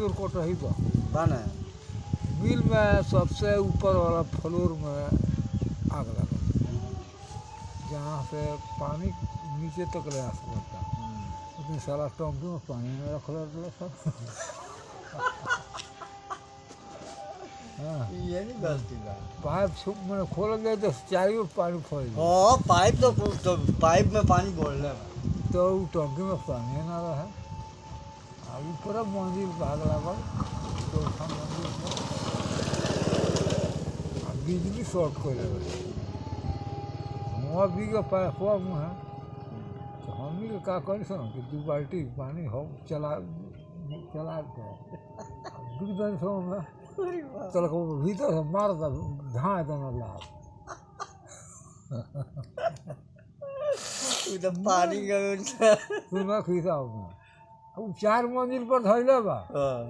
चोर कोटही बा बना मिल में सबसे ऊपर वाला फ्लोर में आग लगा, जहाँ से पानी नीचे तक ले आ सकता। लेकिन साला टंकी में पानी में रख रहा था। हाँ, ये नहीं गलती बा। पाइप मैंने खोल गए तो चारों पानी फैल गया, हाँ पाइप तो पाइप में पानी बोल रहा है। तो वो टंकी में पानी ना रहा। अब पूरा मंदिर भाग लगा, चौथा मंदिर में बिजली शॉर्ट कर लगे, वहाँ भी का पाइपवा में है। तो हम ही का करी सन कि 2 बाल्टी पानी हो चला चला के बिगदन सो में चल को भीतर से मार दा धाए देना ला। उधर पानी का सुना खिसा में अब 4 मंजिल पर धइले बा।